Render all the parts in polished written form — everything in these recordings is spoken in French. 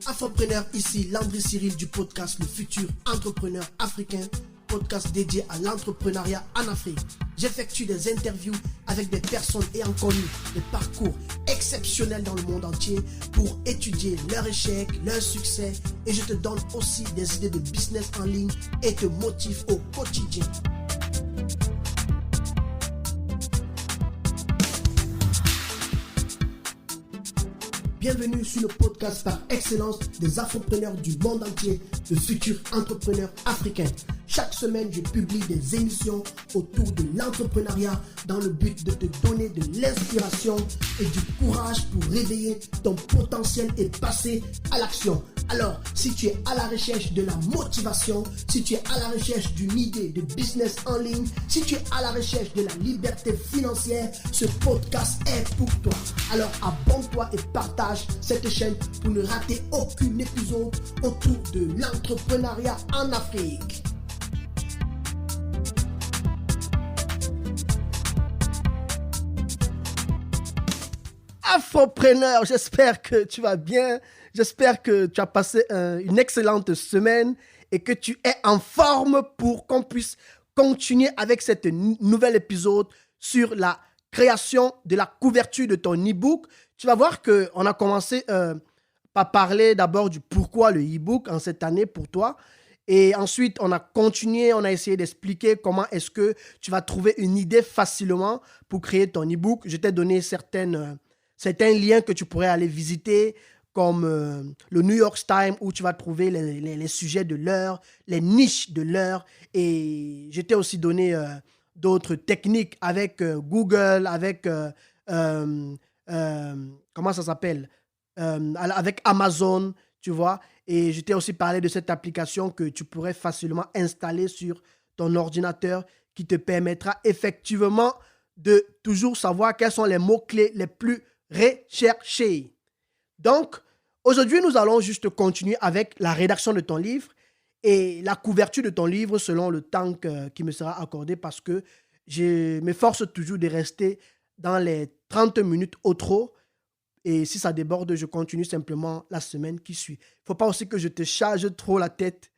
Afropreneur, ici Landry Cyril du podcast Le Futur Entrepreneur Africain, podcast dédié à l'entrepreneuriat en Afrique. J'effectue des interviews avec des personnes ayant connu des parcours exceptionnels dans le monde entier pour étudier leurs échecs, leurs succès, et je te donne aussi des idées de business en ligne et te motive au quotidien. Bienvenue sur le podcast par excellence des Afropreneurs du monde entier, le futur entrepreneur africain. Chaque semaine, je publie des émissions autour de l'entrepreneuriat dans le but de te donner de l'inspiration et du courage pour réveiller ton potentiel et passer à l'action. Alors, si tu es à la recherche de la motivation, si tu es à la recherche d'une idée de business en ligne, si tu es à la recherche de la liberté financière, ce podcast est pour toi. Alors, abonne-toi et partage cette chaîne pour ne rater aucun épisode autour de l'entrepreneuriat en Afrique. Afropreneur, j'espère que tu vas bien, j'espère que tu as passé une excellente semaine et que tu es en forme pour qu'on puisse continuer avec cet nouvel épisode sur la création de la couverture de ton e-book. Tu vas voir qu'on a commencé par parler d'abord du pourquoi le e-book en cette année pour toi. Et ensuite, on a continué, on a essayé d'expliquer comment est-ce que tu vas trouver une idée facilement pour créer ton e-book. Je t'ai donné certains liens que tu pourrais aller visiter, comme le New York Times, où tu vas trouver les sujets de l'heure, les niches de l'heure. Et je t'ai aussi donné d'autres techniques avec Google, avec, comment ça s'appelle, avec Amazon, tu vois. Et je t'ai aussi parlé de cette application que tu pourrais facilement installer sur ton ordinateur qui te permettra effectivement de toujours savoir quels sont les mots-clés les plus recherchés. Donc, aujourd'hui, nous allons juste continuer avec la rédaction de ton livre et la couverture de ton livre selon le temps qui me sera accordé, parce que je m'efforce toujours de rester dans les 30 minutes au trop. Et si ça déborde, je continue simplement la semaine qui suit. Il ne faut pas aussi que je te charge trop la tête.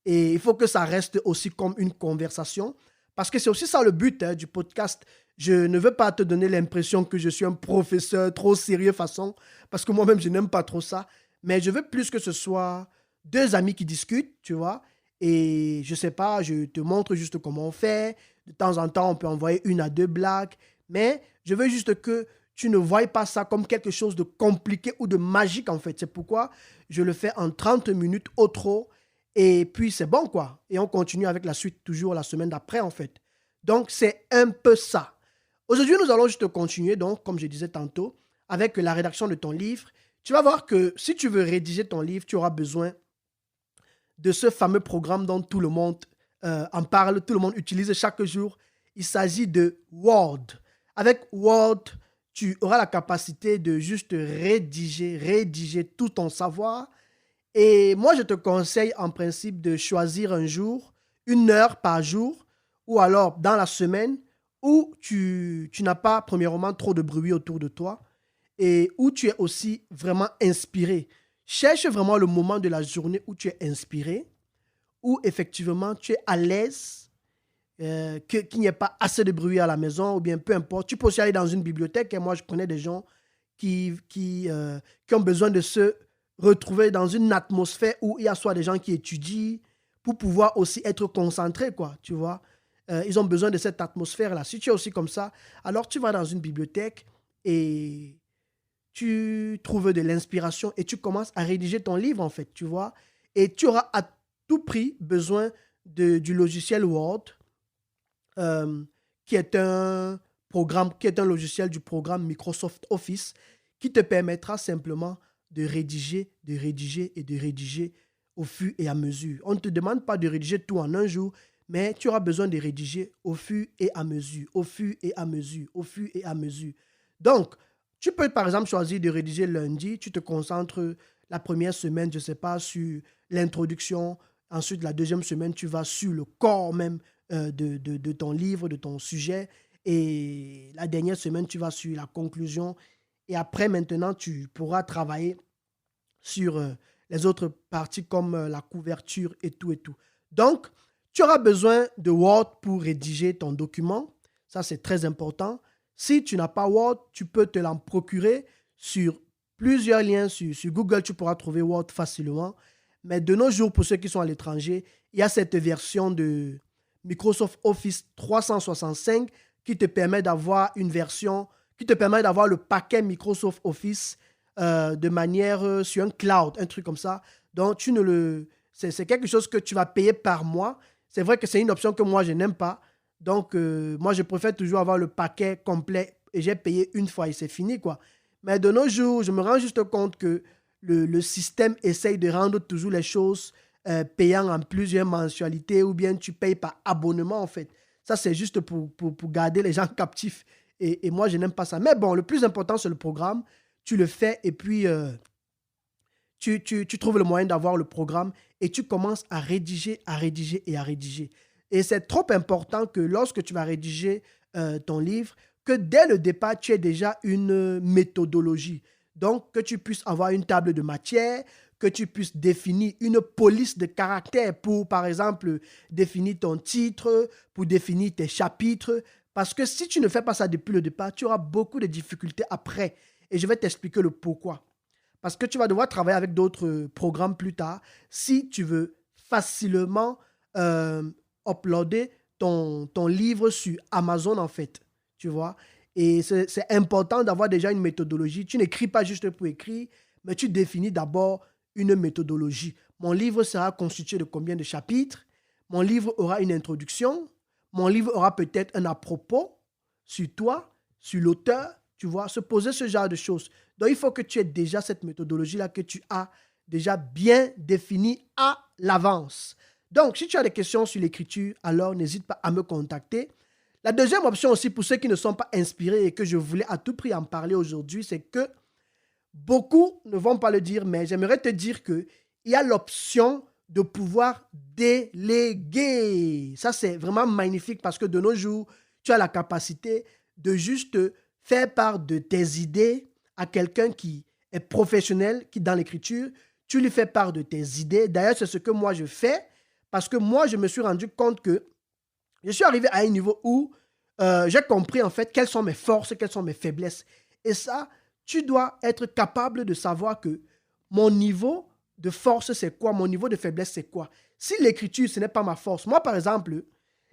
Et il faut que ça reste aussi comme une conversation. Parce que c'est aussi ça le but du podcast. Je ne veux pas te donner l'impression que je suis un professeur trop sérieux façon. Parce que moi-même, je n'aime pas trop ça. Mais je veux plus que ce soit deux amis qui discutent, tu vois. Et je ne sais pas, je te montre juste comment on fait. De temps en temps, on peut envoyer 1 à 2 blagues. Mais je veux juste que tu ne vois pas ça comme quelque chose de compliqué ou de magique, en fait. C'est pourquoi je le fais en 30 minutes au trop. Et puis, c'est bon, quoi. Et on continue avec la suite toujours la semaine d'après, en fait. Donc, c'est un peu ça. Aujourd'hui, nous allons juste continuer, donc, comme je disais tantôt, avec la rédaction de ton livre. Tu vas voir que si tu veux rédiger ton livre, tu auras besoin de ce fameux programme dont tout le monde en parle, tout le monde utilise chaque jour. Il s'agit de Word. Avec Word, tu auras la capacité de juste rédiger tout ton savoir. Et moi, je te conseille en principe de choisir un jour, 1 heure par jour, ou alors dans la semaine, où tu n'as pas, premièrement, trop de bruit autour de toi et où tu es aussi vraiment inspiré. Cherche vraiment le moment de la journée où tu es inspiré, où effectivement tu es à l'aise, qu'il n'y ait pas assez de bruit à la maison, ou bien peu importe. Tu peux aussi aller dans une bibliothèque, et moi je connais des gens qui ont besoin de se retrouver dans une atmosphère où il y a soit des gens qui étudient pour pouvoir aussi être concentrés, quoi, tu vois. Ils ont besoin de cette atmosphère-là. Si tu es aussi comme ça, alors tu vas dans une bibliothèque et tu trouves de l'inspiration et tu commences à rédiger ton livre, en fait, tu vois. Et tu auras à tout prix besoin du logiciel Word, qui est un logiciel du programme Microsoft Office, qui te permettra simplement de rédiger au fur et à mesure. On ne te demande pas de rédiger tout en un jour, mais tu auras besoin de rédiger au fur et à mesure. Donc, tu peux par exemple choisir de rédiger lundi, tu te concentres la première semaine, je ne sais pas, sur l'introduction. Ensuite, la deuxième semaine, tu vas sur le corps même de ton livre, de ton sujet. Et la dernière semaine, tu vas sur la conclusion. Et après, maintenant, tu pourras travailler sur les autres parties comme la couverture et tout et tout. Donc, tu auras besoin de Word pour rédiger ton document. Ça, c'est très important. Si tu n'as pas Word, tu peux te l'en procurer sur plusieurs liens. Sur Google, tu pourras trouver Word facilement. Mais de nos jours, pour ceux qui sont à l'étranger, il y a cette version de Microsoft Office 365 qui te permet d'avoir une version, qui te permet d'avoir le paquet Microsoft Office de manière sur un cloud, un truc comme ça. Donc, c'est quelque chose que tu vas payer par mois. C'est vrai que c'est une option que moi, je n'aime pas. Donc, moi, je préfère toujours avoir le paquet complet et j'ai payé une fois et c'est fini, quoi. Mais de nos jours, je me rends juste compte que le système essaye de rendre toujours les choses payantes en plusieurs mensualités ou bien tu payes par abonnement, en fait. Ça, c'est juste pour garder les gens captifs. Et moi, je n'aime pas ça. Mais bon, le plus important, c'est le programme. Tu le fais et puis tu trouves le moyen d'avoir le programme et tu commences à rédiger, à rédiger et à rédiger. Et c'est trop important que lorsque tu vas rédiger ton livre, que dès le départ, tu aies déjà une méthodologie. Donc, que tu puisses avoir une table de matière, que tu puisses définir une police de caractère pour, par exemple, définir ton titre, pour définir tes chapitres. Parce que si tu ne fais pas ça depuis le départ, tu auras beaucoup de difficultés après. Et je vais t'expliquer le pourquoi. Parce que tu vas devoir travailler avec d'autres programmes plus tard si tu veux facilement uploader ton livre sur Amazon, en fait. Tu vois? Et c'est important d'avoir déjà une méthodologie. Tu n'écris pas juste pour écrire, mais tu définis d'abord une méthodologie. Mon livre sera constitué de combien de chapitres? Mon livre aura une introduction. Mon livre aura peut-être un à propos sur toi, sur l'auteur. Tu vois, se poser ce genre de choses. Donc, il faut que tu aies déjà cette méthodologie-là que tu as déjà bien définie à l'avance. Donc, si tu as des questions sur l'écriture, alors n'hésite pas à me contacter. La deuxième option aussi, pour ceux qui ne sont pas inspirés et que je voulais à tout prix en parler aujourd'hui, c'est que beaucoup ne vont pas le dire, mais j'aimerais te dire qu'il y a l'option de pouvoir déléguer. Ça, c'est vraiment magnifique parce que de nos jours, tu as la capacité de juste faire part de tes idées à quelqu'un qui est professionnel, qui dans l'écriture. Tu lui fais part de tes idées. D'ailleurs, c'est ce que moi, je fais parce que moi, je me suis rendu compte que je suis arrivé à un niveau où j'ai compris en fait quelles sont mes forces, quelles sont mes faiblesses. Et ça, tu dois être capable de savoir que mon niveau de force, c'est quoi? Mon niveau de faiblesse, c'est quoi? Si l'écriture, ce n'est pas ma force. Moi, par exemple,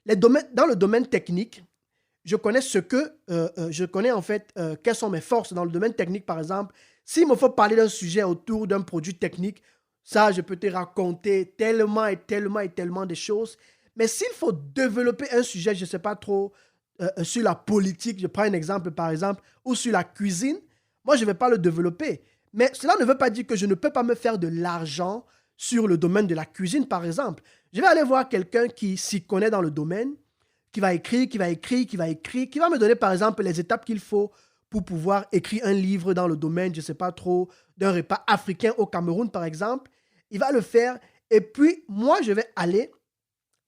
dans le domaine technique, je connais je connais en fait quelles sont mes forces. Dans le domaine technique, par exemple, s'il me faut parler d'un sujet autour d'un produit technique, ça, je peux te raconter tellement et tellement et tellement de choses. Mais s'il faut développer un sujet, je ne sais pas trop, sur la politique, je prends un exemple par exemple, ou sur la cuisine, moi, je ne vais pas le développer. Mais cela ne veut pas dire que je ne peux pas me faire de l'argent sur le domaine de la cuisine, par exemple. Je vais aller voir quelqu'un qui s'y connaît dans le domaine, qui va écrire, qui va me donner, par exemple, les étapes qu'il faut pour pouvoir écrire un livre dans le domaine, je ne sais pas trop, d'un repas africain au Cameroun, par exemple. Il va le faire. Et puis, moi, je vais aller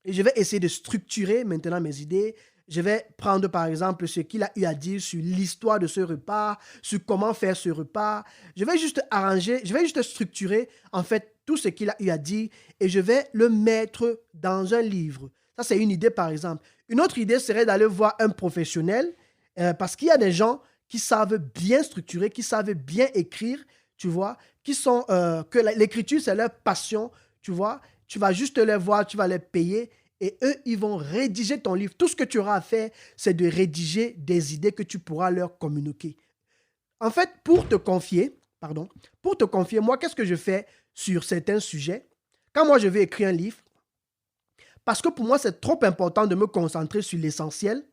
et je vais essayer de structurer maintenant mes idées. Je vais prendre, par exemple, ce qu'il a eu à dire sur l'histoire de ce repas, sur comment faire ce repas. Je vais juste arranger, je vais juste structurer, en fait, tout ce qu'il a eu à dire et je vais le mettre dans un livre. Ça, c'est une idée, par exemple. Une autre idée serait d'aller voir un professionnel parce qu'il y a des gens qui savent bien structurer, qui savent bien écrire, tu vois, que l'écriture, c'est leur passion, tu vois. Tu vas juste les voir, tu vas les payer et eux, ils vont rédiger ton livre. Tout ce que tu auras à faire, c'est de rédiger des idées que tu pourras leur communiquer. En fait, pour te confier, moi, qu'est-ce que je fais sur certains sujets? Quand moi, je vais écrire un livre, parce que pour moi, c'est trop important de me concentrer sur l'essentiel,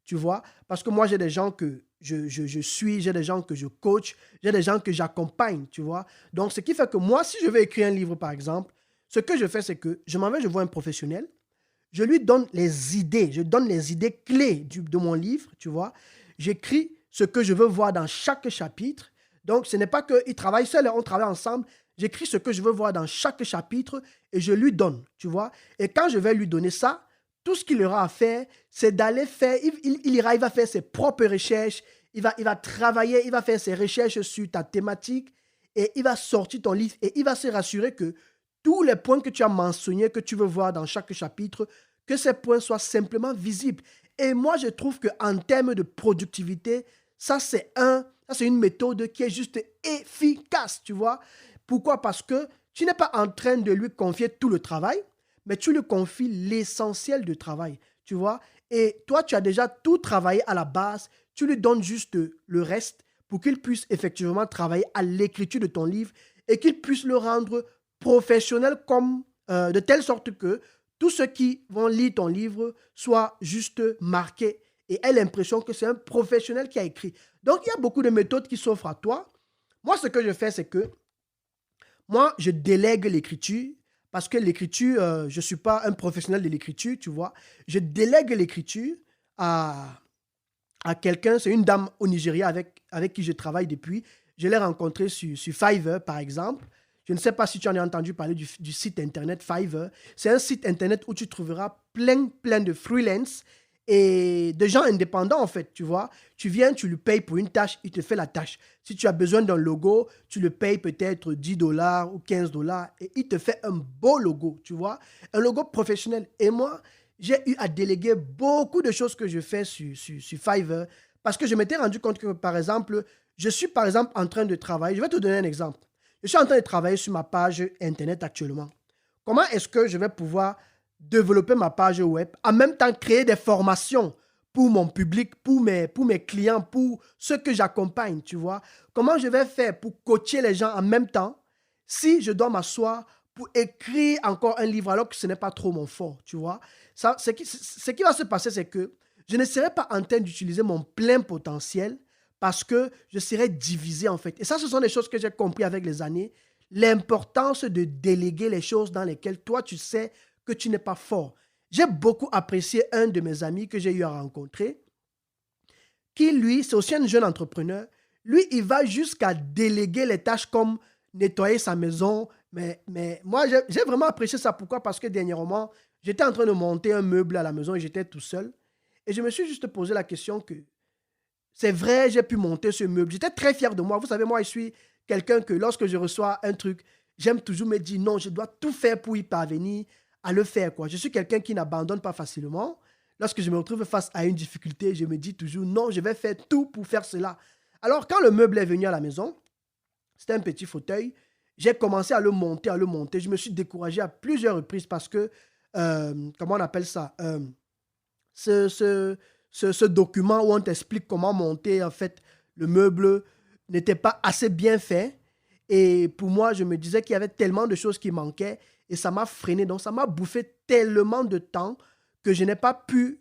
tu vois, parce que moi, j'ai des gens que je suis, j'ai des gens que je coach, j'ai des gens que j'accompagne, tu vois. Donc, ce qui fait que moi, si je veux écrire un livre, par exemple, ce que je fais, c'est que je m'en vais, je vois un professionnel, je lui donne les idées, je donne les idées clés de mon livre, tu vois. J'écris ce que je veux voir dans chaque chapitre. Donc, ce n'est pas qu'il travaille seul, on travaille ensemble. J'écris ce que je veux voir dans chaque chapitre et je lui donne, tu vois. Et quand je vais lui donner ça, tout ce qu'il aura à faire, c'est d'aller faire, il va faire ses propres recherches, il va travailler, il va faire ses recherches sur ta thématique, et il va sortir ton livre et il va se rassurer que tous les points que tu as mentionnés, que tu veux voir dans chaque chapitre, que ces points soient simplement visibles. Et moi, je trouve qu'en termes de productivité, ça, c'est une méthode qui est juste efficace, tu vois. Pourquoi? Parce que tu n'es pas en train de lui confier tout le travail, mais tu lui confies l'essentiel du travail, tu vois. Et toi, tu as déjà tout travaillé à la base, tu lui donnes juste le reste pour qu'il puisse effectivement travailler à l'écriture de ton livre et qu'il puisse le rendre professionnel comme, de telle sorte que tous ceux qui vont lire ton livre soient juste marqués et aient l'impression que c'est un professionnel qui a écrit. Donc, il y a beaucoup de méthodes qui s'offrent à toi. Moi, ce que je fais, c'est que moi, je délègue l'écriture parce que l'écriture, je ne suis pas un professionnel de l'écriture, tu vois. Je délègue l'écriture à, à quelqu'un, c'est une dame au Nigeria avec qui je travaille depuis. Je l'ai rencontrée sur Fiverr, par exemple. Je ne sais pas si tu en as entendu parler du site internet Fiverr. C'est un site internet où tu trouveras plein de freelance et de gens indépendants, en fait, tu vois. Tu viens, tu lui payes pour une tâche, il te fait la tâche. Si tu as besoin d'un logo, tu le payes peut-être $10 ou $15 et il te fait un beau logo, tu vois. Un logo professionnel. Et moi, j'ai eu à déléguer beaucoup de choses que je fais sur Fiverr parce que je m'étais rendu compte que, par exemple, je suis, par exemple, en train de travailler. Je vais te donner un exemple. Je suis en train de travailler sur ma page Internet actuellement. Comment est-ce que je vais pouvoir développer ma page web, en même temps créer des formations pour mon public, pour mes clients, pour ceux que j'accompagne, tu vois? Comment je vais faire pour coacher les gens en même temps si je dois m'asseoir pour écrire encore un livre alors que ce n'est pas trop mon fort, tu vois? Ça, ce qui va se passer, c'est que je ne serai pas en train d'utiliser mon plein potentiel parce que je serai divisé en fait. Et ça, ce sont des choses que j'ai compris avec les années. L'importance de déléguer les choses dans lesquelles toi, tu sais que tu n'es pas fort. J'ai beaucoup apprécié un de mes amis que j'ai eu à rencontrer, qui lui, c'est aussi un jeune entrepreneur. Lui, il va jusqu'à déléguer les tâches comme nettoyer sa maison. Mais moi, j'ai vraiment apprécié ça. Pourquoi? Parce que dernièrement, j'étais en train de monter un meuble à la maison et j'étais tout seul. Et je me suis juste posé la question que c'est vrai, j'ai pu monter ce meuble. J'étais très fier de moi. Vous savez, moi, je suis quelqu'un que lorsque je reçois un truc, j'aime toujours me dire non, je dois tout faire pour y parvenir à le faire, quoi. Je suis quelqu'un qui n'abandonne pas facilement. Lorsque je me retrouve face à une difficulté, je me dis toujours non, je vais faire tout pour faire cela. Alors, quand le meuble est venu à la maison, c'était un petit fauteuil, j'ai commencé à le monter, à le monter. Je me suis découragé à plusieurs reprises parce que, comment on appelle ça? Ce, ce, ce document où on t'explique comment monter, en fait, le meuble n'était pas assez bien fait. Et pour moi, je me disais qu'il y avait tellement de choses qui manquaient et ça m'a freiné. Donc, ça m'a bouffé tellement de temps que je n'ai pas pu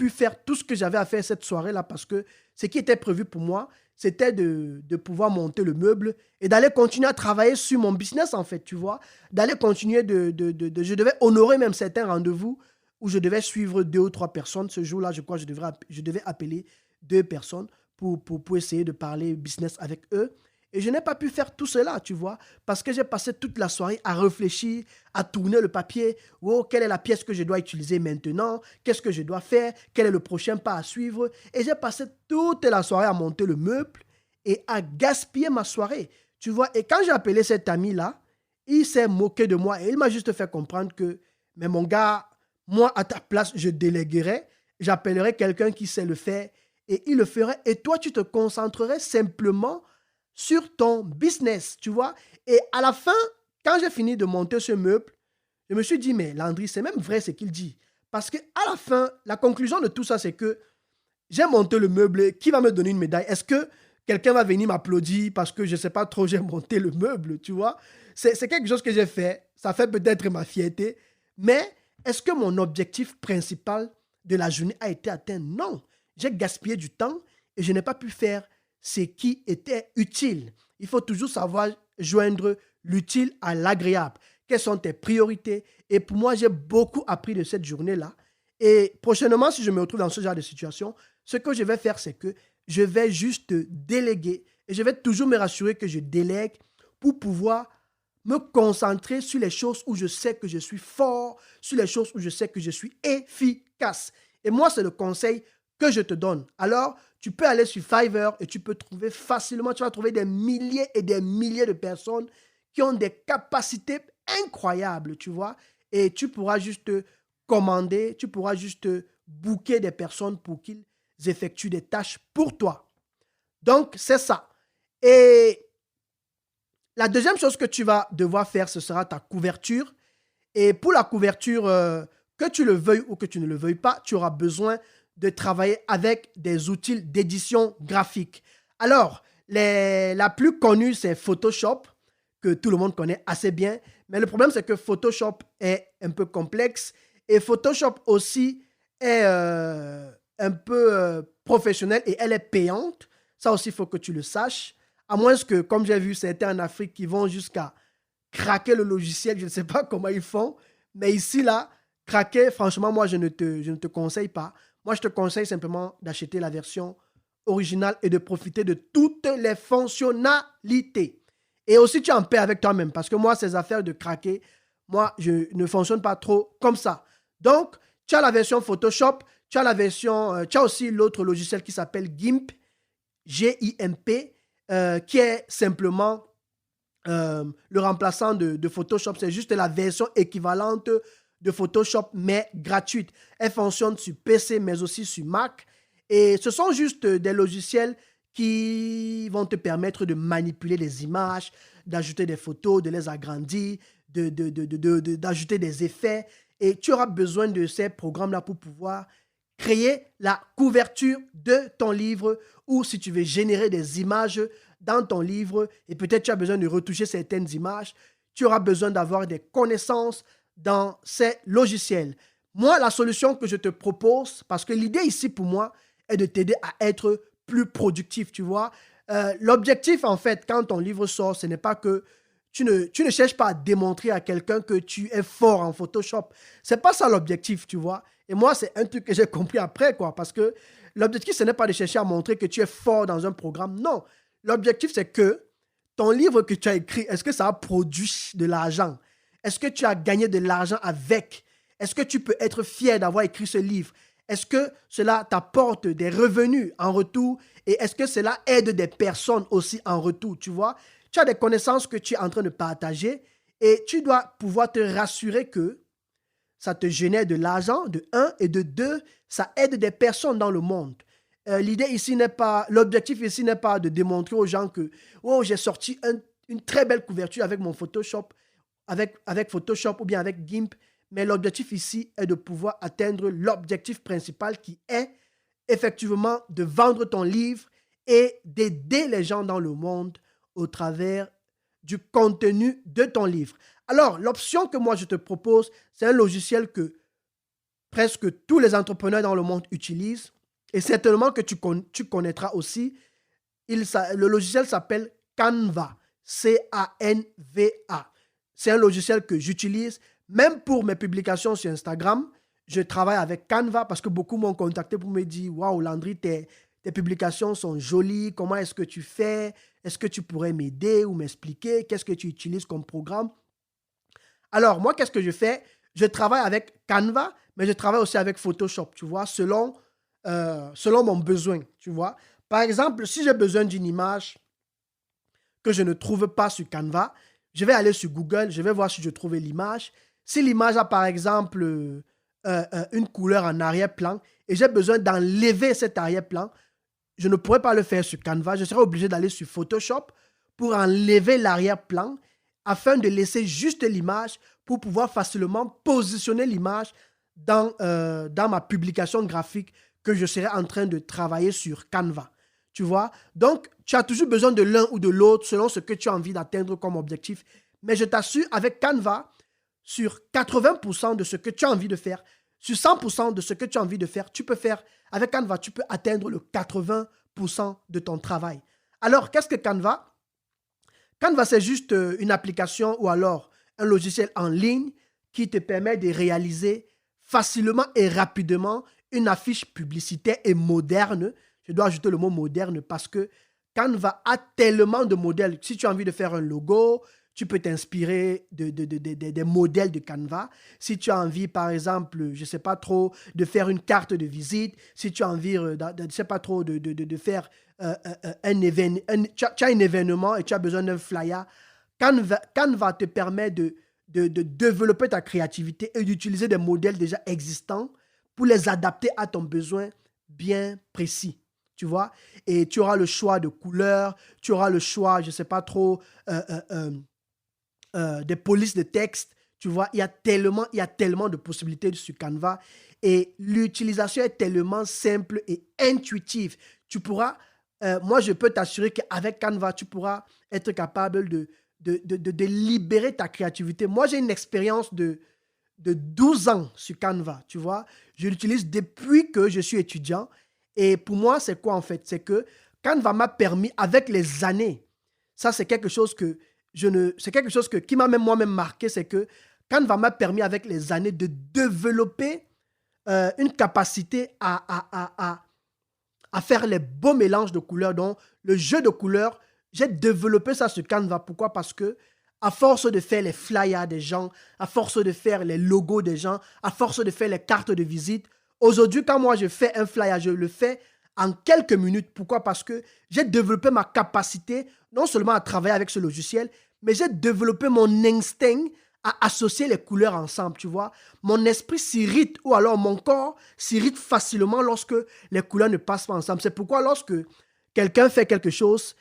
faire tout ce que j'avais à faire cette soirée-là parce que ce qui était prévu pour moi, c'était de pouvoir monter le meuble et d'aller continuer à travailler sur mon business, en fait, tu vois. D'aller continuer je devais honorer même certains rendez-vous où je devais suivre 2 ou 3 personnes. Ce jour-là, je crois que je devais appeler 2 personnes pour essayer de parler business avec eux. Et je n'ai pas pu faire tout cela, tu vois, parce que j'ai passé toute la soirée à réfléchir, à tourner le papier. Oh, quelle est la pièce que je dois utiliser maintenant? Qu'est-ce que je dois faire? Quel est le prochain pas à suivre? Et j'ai passé toute la soirée à monter le meuble et à gaspiller ma soirée, tu vois. Et quand j'ai appelé cet ami-là, il s'est moqué de moi et il m'a juste fait comprendre que, mais mon gars, moi, à ta place, je déléguerais, j'appellerais quelqu'un qui sait le faire et il le ferait. Et toi, tu te concentrerais simplement sur ton business, tu vois. Et à la fin, quand j'ai fini de monter ce meuble, je me suis dit, mais Landry, c'est même vrai ce qu'il dit. Parce qu'à la fin, la conclusion de tout ça, c'est que j'ai monté le meuble. Qui va me donner une médaille? Est-ce que quelqu'un va venir m'applaudir parce que je ne sais pas trop, j'ai monté le meuble, tu vois? C'est quelque chose que j'ai fait. Ça fait peut-être ma fierté. Mais est-ce que mon objectif principal de la journée a été atteint? Non. J'ai gaspillé du temps et je n'ai pas pu faire ce qui était utile. Il faut toujours savoir joindre l'utile à l'agréable. Quelles sont tes priorités? Et pour moi, j'ai beaucoup appris de cette journée-là. Et prochainement, si je me retrouve dans ce genre de situation, ce que je vais faire, c'est que je vais juste déléguer et je vais toujours me rassurer que je délègue pour pouvoir me concentrer sur les choses où je sais que je suis fort, sur les choses où je sais que je suis efficace. Et moi, c'est le conseil que je te donne. Alors, tu peux aller sur Fiverr et tu peux trouver facilement, tu vas trouver des milliers et des milliers de personnes qui ont des capacités incroyables, tu vois. Et tu pourras juste commander, tu pourras juste booker des personnes pour qu'ils effectuent des tâches pour toi. Donc, c'est ça. Et la deuxième chose que tu vas devoir faire, ce sera ta couverture. Et pour la couverture, que tu le veuilles ou que tu ne le veuilles pas, tu auras besoin de travailler avec des outils d'édition graphique. Alors, la plus connue, c'est Photoshop, que tout le monde connaît assez bien. Mais le problème, c'est que Photoshop est un peu complexe et Photoshop aussi est un peu professionnelle et elle est payante. Ça aussi, il faut que tu le saches. À moins que, comme j'ai vu, certains en Afrique qui vont jusqu'à craquer le logiciel. Je ne sais pas comment ils font. Mais ici, là, craquer, franchement, moi, je ne te conseille pas. Moi, je te conseille simplement d'acheter la version originale et de profiter de toutes les fonctionnalités. Et aussi, tu es en paix avec toi-même. Parce que moi, ces affaires de craquer, moi, je ne fonctionne pas trop comme ça. Donc, tu as la version Photoshop, tu as la version, tu as aussi l'autre logiciel qui s'appelle GIMP, G-I-M-P, qui est simplement le remplaçant de Photoshop. C'est juste la version équivalente de Photoshop, mais gratuite. Elle fonctionne sur PC, mais aussi sur Mac. Et ce sont juste des logiciels qui vont te permettre de manipuler les images, d'ajouter des photos, de les agrandir, d'ajouter des effets. Et tu auras besoin de ces programmes-là pour pouvoir créer la couverture de ton livre ou si tu veux générer des images dans ton livre et peut-être tu as besoin de retoucher certaines images, tu auras besoin d'avoir des connaissances dans ces logiciels. Moi, la solution que je te propose, parce que l'idée ici pour moi est de t'aider à être plus productif, tu vois. L'objectif, en fait, quand ton livre sort, ce n'est pas que tu ne cherches pas à démontrer à quelqu'un que tu es fort en Photoshop. C'est pas ça l'objectif, tu vois. Et moi, c'est un truc que j'ai compris après, quoi, parce que l'objectif, ce n'est pas de chercher à montrer que tu es fort dans un programme. Non. L'objectif, c'est que ton livre que tu as écrit, est-ce que ça a produit de l'argent? Est-ce que tu as gagné de l'argent avec? Est-ce que tu peux être fier d'avoir écrit ce livre? Est-ce que cela t'apporte des revenus en retour? Et est-ce que cela aide des personnes aussi en retour, tu vois? Tu as des connaissances que tu es en train de partager et tu dois pouvoir te rassurer que ça te génère de l'argent, de un, et de deux, ça aide des personnes dans le monde. L'idée ici n'est pas, l'objectif ici n'est pas de démontrer aux gens que oh, j'ai sorti une très belle couverture avec mon Photoshop, avec Photoshop ou bien avec GIMP, mais l'objectif ici est de pouvoir atteindre l'objectif principal qui est effectivement de vendre ton livre et d'aider les gens dans le monde au travers du contenu de ton livre. Alors, l'option que moi je te propose, c'est un logiciel que presque tous les entrepreneurs dans le monde utilisent et certainement que tu connaîtras aussi. Le logiciel s'appelle Canva, C-A-N-V-A. C'est un logiciel que j'utilise même pour mes publications sur Instagram. Je travaille avec Canva parce que beaucoup m'ont contacté pour me dire « Waouh, Landry, tes publications sont jolies. Comment est-ce que tu fais? Est-ce que tu pourrais m'aider ou m'expliquer? Qu'est-ce que tu utilises comme programme? » Alors, moi, qu'est-ce que je fais? Je travaille avec Canva, mais je travaille aussi avec Photoshop, tu vois, selon mon besoin, tu vois. Par exemple, si j'ai besoin d'une image que je ne trouve pas sur Canva, je vais aller sur Google, je vais voir si je trouve l'image. Si l'image a, par exemple, une couleur en arrière-plan et j'ai besoin d'enlever cet arrière-plan, je ne pourrais pas le faire sur Canva. Je serai obligé d'aller sur Photoshop pour enlever l'arrière-plan afin de laisser juste l'image pour pouvoir facilement positionner l'image dans ma publication graphique que je serai en train de travailler sur Canva. Tu vois? Donc, tu as toujours besoin de l'un ou de l'autre selon ce que tu as envie d'atteindre comme objectif. Mais je t'assure, avec Canva, sur 80% de ce que tu as envie de faire, sur 100% de ce que tu as envie de faire, tu peux faire, avec Canva, tu peux atteindre le 80% de ton travail. Alors, qu'est-ce que Canva? Canva, c'est juste une application ou alors un logiciel en ligne qui te permet de réaliser facilement et rapidement une affiche publicitaire et moderne. Je dois ajouter le mot moderne parce que Canva a tellement de modèles. Si tu as envie de faire un logo, tu peux t'inspirer des modèles de Canva. Si tu as envie, par exemple, je ne sais pas trop, de faire une carte de visite, si tu as envie, je ne sais pas trop, de faire un événement, tu as un événement et tu as besoin d'un flyer, Canva te permet de développer ta créativité et d'utiliser des modèles déjà existants pour les adapter à ton besoin bien précis. Tu vois? Et tu auras le choix de couleurs, tu auras le choix, je ne sais pas trop, des polices de texte. Tu vois, il y a tellement de possibilités sur Canva et l'utilisation est tellement simple et intuitive. Moi, je peux t'assurer qu'avec Canva, tu pourras être capable de libérer ta créativité. Moi, j'ai une expérience de 12 ans sur Canva, tu vois. Je l'utilise depuis que je suis étudiant. Et pour moi, c'est quoi en fait? C'est que Canva m'a permis, avec les années, ça c'est quelque chose qui m'a même moi-même marqué, c'est que Canva m'a permis avec les années de développer une capacité à faire les beaux mélanges de couleurs. Donc, le jeu de couleurs, j'ai développé ça sur Canva. Pourquoi? Parce que à force de faire les flyers des gens, à force de faire les logos des gens, à force de faire les cartes de visite, aujourd'hui, quand moi je fais un flyer, je le fais en quelques minutes. Pourquoi? Parce que j'ai développé ma capacité non seulement à travailler avec ce logiciel, mais j'ai développé mon instinct à associer les couleurs ensemble, tu vois. Mon esprit s'irrite ou alors mon corps s'irrite facilement lorsque les couleurs ne passent pas ensemble. C'est pourquoi lorsque quelqu'un fait quelque chose,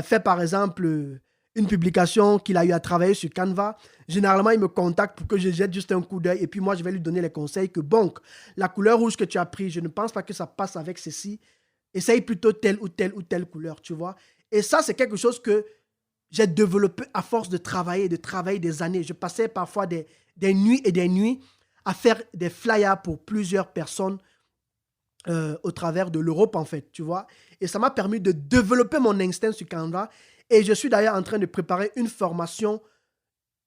fait par exemple une publication qu'il a eu à travailler sur Canva, généralement il me contacte pour que je jette juste un coup d'œil et puis moi je vais lui donner les conseils que bon, la couleur rouge que tu as prise, je ne pense pas que ça passe avec ceci. Essaye plutôt telle ou telle ou telle couleur, tu vois. Et ça, c'est quelque chose que j'ai développé à force de travailler des années. Je passais parfois des nuits et des nuits à faire des flyers pour plusieurs personnes au travers de l'Europe, en fait, tu vois. Et ça m'a permis de développer mon instinct sur Canva. Et je suis d'ailleurs en train de préparer une formation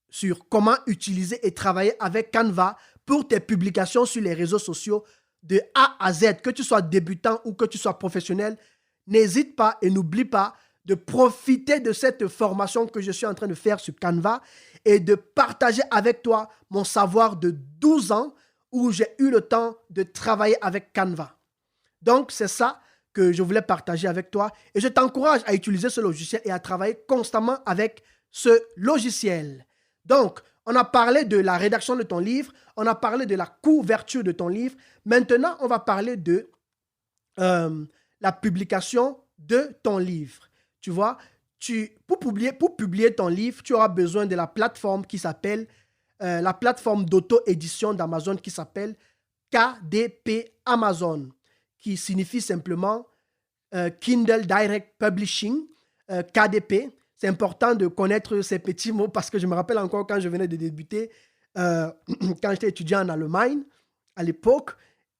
sur comment utiliser et travailler avec Canva pour tes publications sur les réseaux sociaux de A à Z. Que tu sois débutant ou que tu sois professionnel, n'hésite pas et n'oublie pas de profiter de cette formation que je suis en train de faire sur Canva et de partager avec toi mon savoir de 12 ans où j'ai eu le temps de travailler avec Canva. Donc, c'est ça que je voulais partager avec toi et je t'encourage à utiliser ce logiciel et à travailler constamment avec ce logiciel. Donc, on a parlé de la rédaction de ton livre, on a parlé de la couverture de ton livre. Maintenant, on va parler de la publication de ton livre. Tu vois, pour publier ton livre, tu auras besoin de la plateforme qui s'appelle, la plateforme d'auto-édition d'Amazon qui s'appelle KDP Amazon, qui signifie simplement Kindle Direct Publishing, KDP. C'est important de connaître ces petits mots parce que je me rappelle encore quand je venais de débuter, quand j'étais étudiant en Allemagne, à l'époque,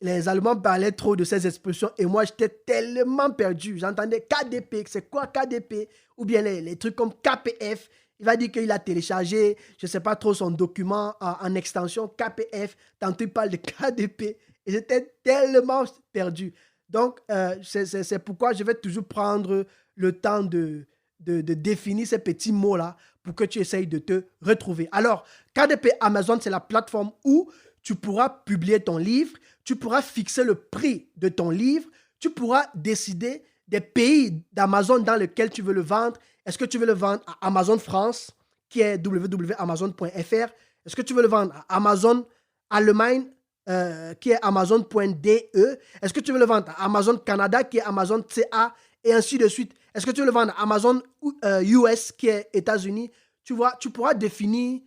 les Allemands parlaient trop de ces expressions et moi, j'étais tellement perdu. J'entendais KDP, c'est quoi KDP? Ou bien les trucs comme KPF. Il va dire qu'il a téléchargé, je ne sais pas trop, son document en extension KPF. Tantôt, il parle de KDP. Et j'étais tellement perdu. Donc, c'est pourquoi je vais toujours prendre le temps de définir ces petits mots-là pour que tu essayes de te retrouver. Alors, KDP Amazon, c'est la plateforme où tu pourras publier ton livre, tu pourras fixer le prix de ton livre, tu pourras décider des pays d'Amazon dans lesquels tu veux le vendre. Est-ce que tu veux le vendre à Amazon France, qui est www.amazon.fr? Est-ce que tu veux le vendre à Amazon Allemagne, qui est amazon.de? Est-ce que tu veux le vendre à Amazon Canada, qui est Amazon CA, et ainsi de suite? Est-ce que tu veux le vendre à Amazon US, qui est États-Unis? Tu vois, tu pourras définir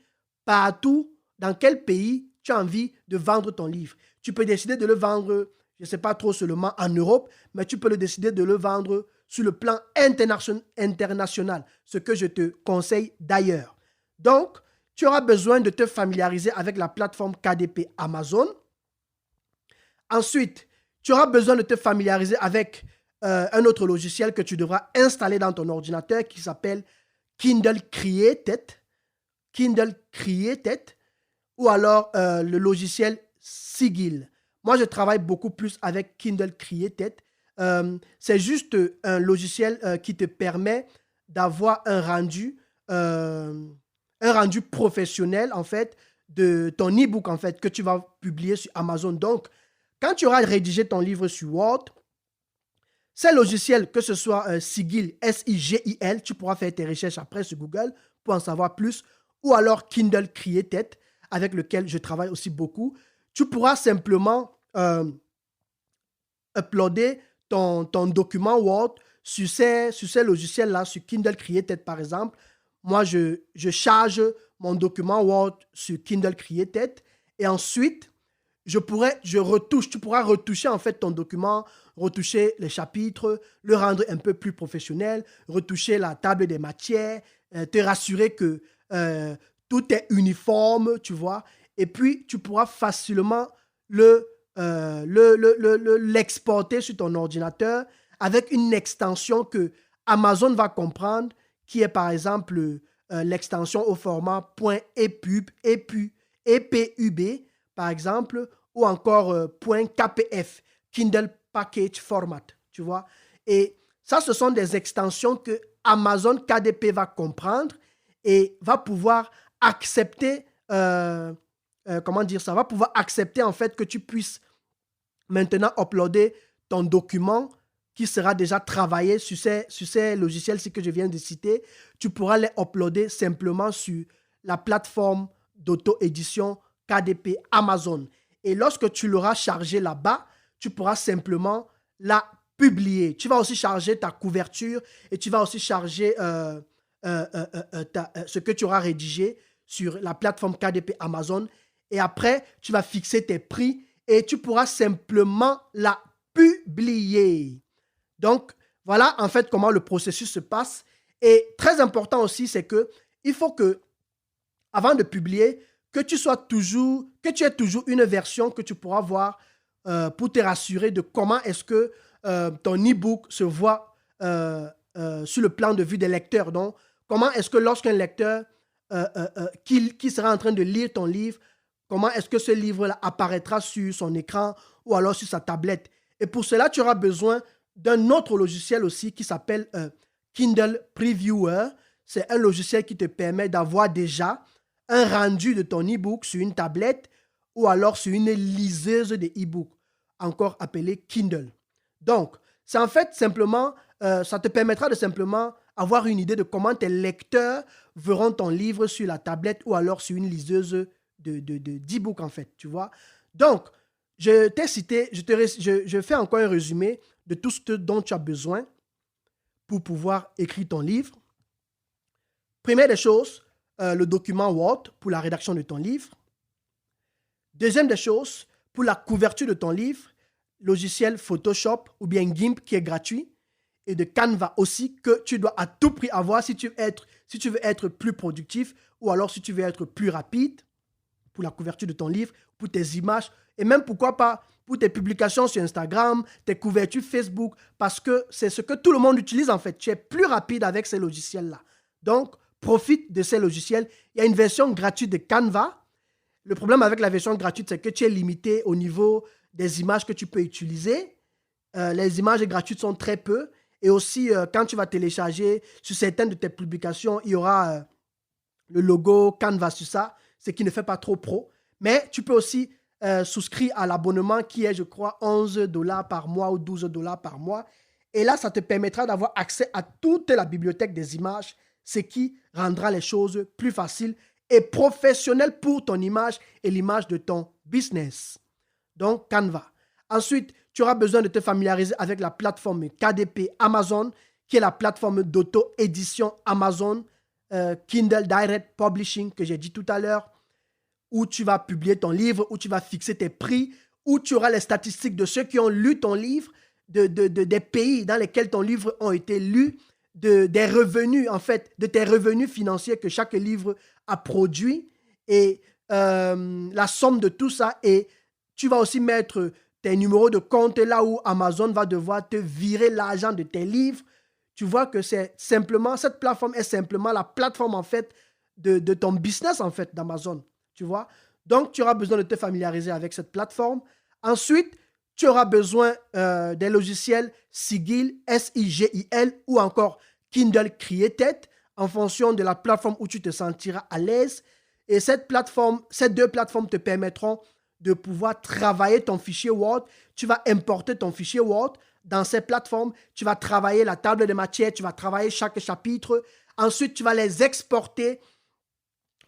partout dans quel pays tu as envie de vendre ton livre. Tu peux décider de le vendre, je ne sais pas trop seulement en Europe, mais tu peux le décider de le vendre sur le plan international, ce que je te conseille d'ailleurs. Donc, tu auras besoin de te familiariser avec la plateforme KDP Amazon. Ensuite, tu auras besoin de te familiariser avec un autre logiciel que tu devras installer dans ton ordinateur qui s'appelle Kindle Created. Kindle Created. Ou alors le logiciel Sigil. Moi, je travaille beaucoup plus avec Kindle Created. C'est juste un logiciel qui te permet d'avoir un rendu un rendu professionnel, en fait, de ton e-book, en fait, que tu vas publier sur Amazon. Donc, quand tu auras rédigé ton livre sur Word, ces logiciels, que ce soit Sigil, S-I-G-I-L, tu pourras faire tes recherches après sur Google pour en savoir plus, ou alors Kindle Created, avec lequel je travaille aussi beaucoup. Tu pourras simplement uploader ton document Word sur ces logiciels-là, sur Kindle Created par exemple. Moi, je charge mon document Word sur Kindle Created et ensuite, tu pourras retoucher en fait ton document, retoucher les chapitres, le rendre un peu plus professionnel, retoucher la table des matières, te rassurer que tout est uniforme, tu vois. Et puis, tu pourras facilement l'exporter sur ton ordinateur avec une extension que Amazon va comprendre, qui est par exemple l'extension au format .epub, par exemple, ou encore .kpf, Kindle Package Format, tu vois. Et ça, ce sont des extensions que Amazon KDP va comprendre et va pouvoir accepter, va pouvoir accepter en fait que tu puisses maintenant uploader ton document qui sera déjà travaillé sur ces logiciels-ci que je viens de citer. Tu pourras les uploader simplement sur la plateforme d'auto-édition KDP Amazon. Et lorsque tu l'auras chargé là-bas, tu pourras simplement la publier. Tu vas aussi charger ta couverture et tu vas aussi charger ce que tu auras rédigé sur la plateforme KDP Amazon. Et après, tu vas fixer tes prix et tu pourras simplement la publier. Donc, voilà en fait comment le processus se passe. Et très important aussi, c'est que il faut que, avant de publier, que tu aies toujours une version que tu pourras voir pour te rassurer de comment est-ce que ton e-book se voit sur le plan de vue des lecteurs. Donc, comment est-ce que lorsqu'un lecteur qui sera en train de lire ton livre, comment est-ce que ce livre-là apparaîtra sur son écran ou alors sur sa tablette. Et pour cela, tu auras besoin d'un autre logiciel aussi qui s'appelle Kindle Previewer. C'est un logiciel qui te permet d'avoir déjà un rendu de ton e-book sur une tablette ou alors sur une liseuse de e-book, encore appelée Kindle. Donc, c'est en fait simplement, ça te permettra de simplement avoir une idée de comment tes lecteurs verront ton livre sur la tablette ou alors sur une liseuse d'e-book en fait, tu vois. Donc, je t'ai cité, je fais encore un résumé de tout ce dont tu as besoin pour pouvoir écrire ton livre. Première des choses, le document Word pour la rédaction de ton livre. Deuxième des choses, pour la couverture de ton livre, logiciel Photoshop ou bien GIMP qui est gratuit et de Canva aussi que tu dois à tout prix avoir si tu veux être plus productif ou alors si tu veux être plus rapide pour la couverture de ton livre, pour tes images et même pourquoi pas pour tes publications sur Instagram, tes couvertures Facebook parce que c'est ce que tout le monde utilise en fait. Tu es plus rapide avec ces logiciels-là. Donc, profite de ces logiciels. Il y a une version gratuite de Canva. Le problème avec la version gratuite, c'est que tu es limité au niveau des images que tu peux utiliser. Les images gratuites sont très peu. Et aussi, quand tu vas télécharger sur certaines de tes publications, il y aura le logo Canva sur ça, ce qui ne fait pas trop pro. Mais tu peux aussi souscrire à l'abonnement qui est, je crois, $11 par mois ou $12 par mois. Et là, ça te permettra d'avoir accès à toute la bibliothèque des images, ce qui rendra les choses plus faciles et professionnelles pour ton image et l'image de ton business. Donc, Canva. Ensuite, tu auras besoin de te familiariser avec la plateforme KDP Amazon, qui est la plateforme d'auto-édition Amazon, Kindle Direct Publishing, que j'ai dit tout à l'heure, où tu vas publier ton livre, où tu vas fixer tes prix, où tu auras les statistiques de ceux qui ont lu ton livre, des pays dans lesquels ton livre a été lu, des revenus, en fait, de tes revenus financiers que chaque livre a produit et la somme de tout ça. Et tu vas aussi mettre tes numéros de compte là où Amazon va devoir te virer l'argent de tes livres. Tu vois que c'est simplement, cette plateforme est simplement la plateforme en fait de ton business en fait d'Amazon. Tu vois? Donc, tu auras besoin de te familiariser avec cette plateforme. Ensuite, tu auras besoin des logiciels Sigil, S-I-G-I-L ou encore Kindle Created. en fonction de la plateforme où tu te sentiras à l'aise. Et ces deux plateformes te permettront de pouvoir travailler ton fichier Word. Tu vas importer ton fichier Word dans ces plateformes. Tu vas travailler la table de matière, tu vas travailler chaque chapitre. Ensuite, tu vas les exporter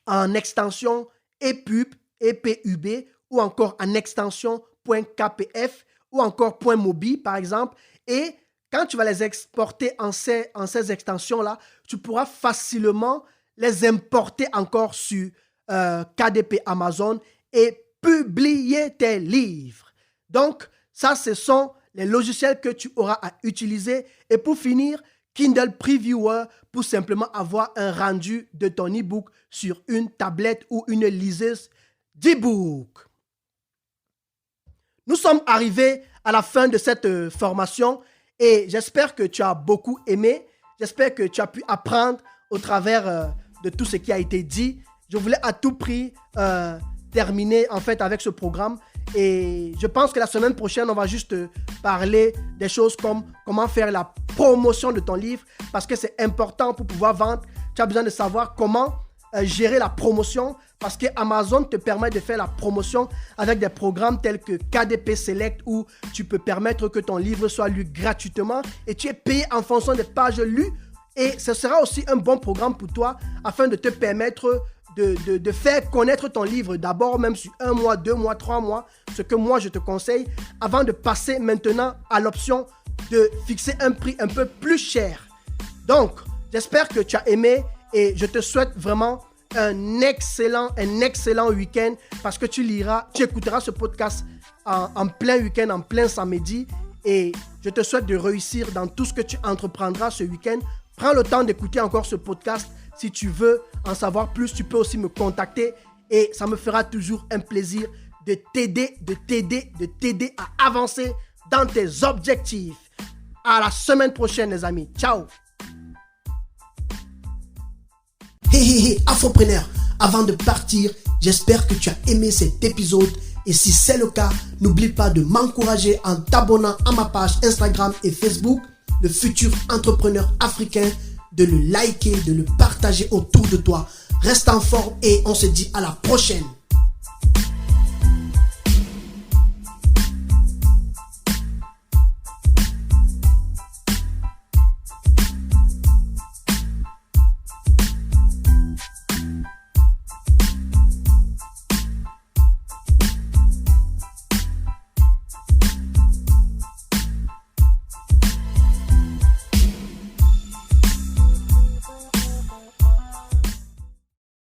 en extension EPUB, EPUB ou encore en extension .kpf ou encore .mobi par exemple. Et quand tu vas les exporter en ces extensions-là, tu pourras facilement les importer encore sur KDP Amazon et publier tes livres. Donc, ça, ce sont les logiciels que tu auras à utiliser. Et pour finir, Kindle Previewer pour simplement avoir un rendu de ton e-book sur une tablette ou une liseuse d'e-book. Nous sommes arrivés à la fin de cette formation et j'espère que tu as beaucoup aimé. J'espère que tu as pu apprendre au travers de tout ce qui a été dit. Je voulais à tout prix terminer en fait avec ce programme et je pense que la semaine prochaine, on va juste parler des choses comme comment faire la promotion de ton livre parce que c'est important pour pouvoir vendre. Tu as besoin de savoir comment gérer la promotion parce que Amazon te permet de faire la promotion avec des programmes tels que KDP Select où tu peux permettre que ton livre soit lu gratuitement et tu es payé en fonction des pages lues et ce sera aussi un bon programme pour toi afin de te permettre de faire connaître ton livre d'abord même sur 1 mois, 2 mois, 3 mois, ce que moi je te conseille avant de passer maintenant à l'option de fixer un prix un peu plus cher. Donc, j'espère que tu as aimé et je te souhaite vraiment un excellent week-end parce que tu écouteras ce podcast en plein week-end, en plein samedi et je te souhaite de réussir dans tout ce que tu entreprendras ce week-end. Prends le temps d'écouter encore ce podcast. Si tu veux en savoir plus, tu peux aussi me contacter et ça me fera toujours un plaisir de t'aider à avancer dans tes objectifs. À la semaine prochaine, les amis. Ciao! Hey, Afropreneur, avant de partir, j'espère que tu as aimé cet épisode et si c'est le cas, n'oublie pas de m'encourager en t'abonnant à ma page Instagram et Facebook, le futur entrepreneur africain, de le liker, de le partager autour de toi. Reste en forme et on se dit à la prochaine.